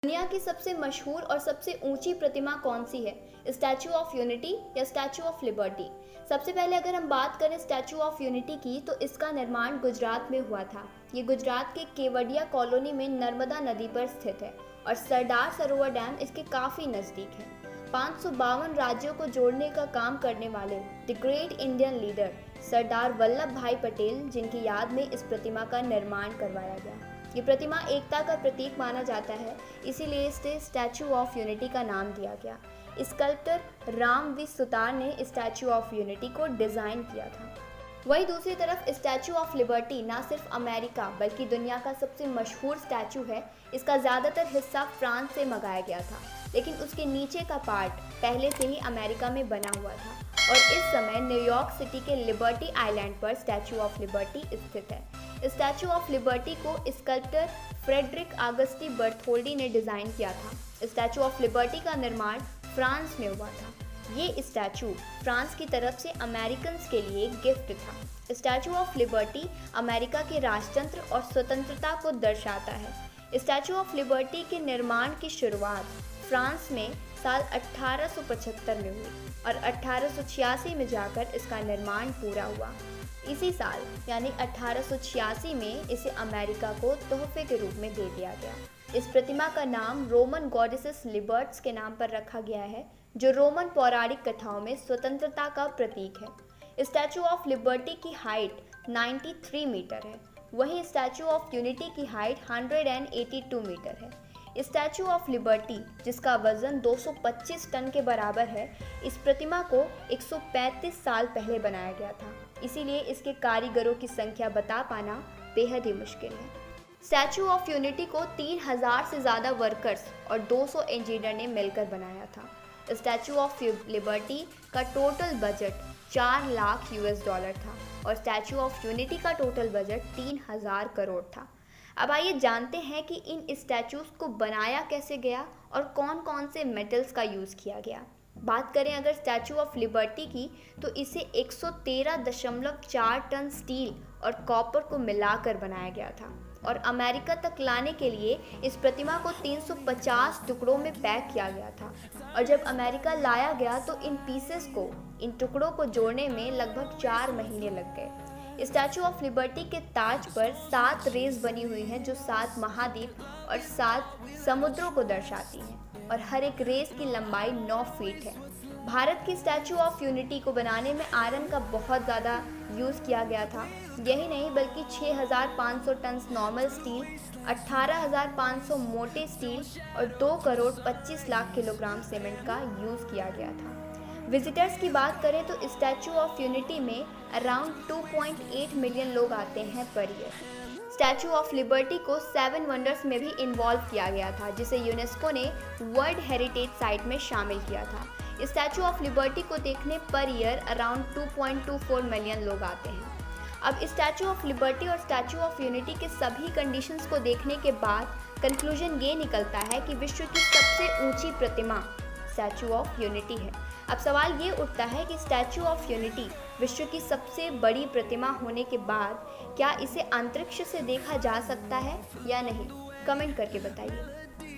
दुनिया की सबसे मशहूर और सबसे ऊंची प्रतिमा कौन सी है? स्टैचू ऑफ यूनिटी या स्टैचू ऑफ लिबर्टी? सबसे पहले अगर हम बात करें स्टैचू ऑफ यूनिटी की, तो इसका निर्माण गुजरात में हुआ था। ये गुजरात के केवडिया कॉलोनी में नर्मदा नदी पर स्थित है और सरदार सरोवर डैम इसके काफ़ी नज़दीक है। 552 राज्यों को जोड़ने का काम करने वाले the great Indian leader Sardar Vallabh भाई पटेल, जिनकी याद में इस प्रतिमा का निर्माण करवाया गया। ये प्रतिमा एकता का प्रतीक माना जाता है, इसीलिए इसे स्टैचू ऑफ यूनिटी का नाम दिया गया। स्कल्प्टर राम वी सुतार ने स्टैचू ऑफ यूनिटी को डिज़ाइन किया था। वहीं दूसरी तरफ स्टैचू ऑफ लिबर्टी ना सिर्फ अमेरिका बल्कि दुनिया का सबसे मशहूर स्टैचू है। इसका ज़्यादातर हिस्सा फ्रांस से मंगाया गया था, लेकिन उसके नीचे का पार्ट पहले से ही अमेरिका में बना हुआ था और इस समय न्यूयॉर्क सिटी के लिबर्टी आइलैंड पर स्टैचू ऑफ लिबर्टी स्थित है। स्टैचू ऑफ लिबर्टी को स्कल्प्टर फ्रेडरिक आगस्टी बर्थोल्डी ने डिज़ाइन किया था। स्टैचू ऑफ लिबर्टी का निर्माण फ्रांस में हुआ था। ये स्टैचू फ्रांस की तरफ से अमेरिकन्स के लिए गिफ्ट था। स्टैचू ऑफ लिबर्टी अमेरिका के राजतंत्र और स्वतंत्रता को दर्शाता है। स्टैचू ऑफ लिबर्टी के निर्माण की शुरुआत फ्रांस में साल 1875 में हुई और 1886 में जाकर इसका निर्माण पूरा हुआ। इसी साल यानी 1886 में इसे अमेरिका को तोहफे के रूप में दे दिया गया। इस प्रतिमा का नाम रोमन गॉडेसेस लिबर्ट्स के नाम पर रखा गया है, जो रोमन पौराणिक कथाओं में स्वतंत्रता का प्रतीक है। स्टैचू ऑफ लिबर्टी की हाइट 93 मीटर है, वहीं स्टैचू ऑफ यूनिटी की हाइट 182 मीटर है। स्टैचू ऑफ लिबर्टी, जिसका वजन 225 टन के बराबर है, इस प्रतिमा को 135 साल पहले बनाया गया था, इसीलिए इसके कारीगरों की संख्या बता पाना बेहद ही मुश्किल है। स्टैचू ऑफ यूनिटी को 3000 से ज़्यादा वर्कर्स और 200 इंजीनियर ने मिलकर बनाया था। स्टैचू ऑफ लिबर्टी का टोटल बजट 4 लाख US$ था और स्टैचू ऑफ यूनिटी का टोटल बजट 3000 करोड़ था। अब आइए जानते हैं कि इन स्टैचूज़ को बनाया कैसे गया और कौन कौन से मेटल्स का यूज़ किया गया। बात करें अगर स्टैचू ऑफ लिबर्टी की, तो इसे 113.4 टन स्टील और कॉपर को मिलाकर बनाया गया था और अमेरिका तक लाने के लिए इस प्रतिमा को 350 टुकड़ों में पैक किया गया था और जब अमेरिका लाया गया तो इन टुकड़ों को जोड़ने में लगभग 4 महीने लग गए। स्टैचू ऑफ लिबर्टी के ताज पर 7 रेस बनी हुई हैं, जो 7 महाद्वीप और 7 समुद्रों को दर्शाती हैं और हर एक रेस की लंबाई 9 फीट है। भारत की स्टैचू ऑफ यूनिटी को बनाने में आयरन का बहुत ज़्यादा यूज़ किया गया था। यही नहीं बल्कि 6500 टन नॉर्मल स्टील, 18500 मोटे स्टील और 2 करोड़ 25 लाख किलोग्राम सीमेंट का यूज़ किया गया था। विजिटर्स की बात करें तो स्टैचू ऑफ यूनिटी में अराउंड 2.8 मिलियन लोग आते हैं per year. Statue of liberty को 7 वंडर्स में भी इन्वॉल्व किया गया था, जिसे यूनेस्को ने वर्ल्ड हेरिटेज साइट में शामिल किया था। स्टैचू ऑफ लिबर्टी को देखने पर ईयर अराउंड 2.24 मिलियन लोग आते हैं। अब स्टैचू ऑफ लिबर्टी और स्टैचू ऑफ यूनिटी के सभी कंडीशंस को देखने के बाद कंक्लूजन ये निकलता है कि विश्व की सबसे ऊंची प्रतिमा स्टैचू ऑफ यूनिटी है। अब सवाल ये उठता है कि स्टैचू ऑफ यूनिटी विश्व की सबसे बड़ी प्रतिमा होने के बाद क्या इसे अंतरिक्ष से देखा जा सकता है या नहीं? कमेंट करके बताइए।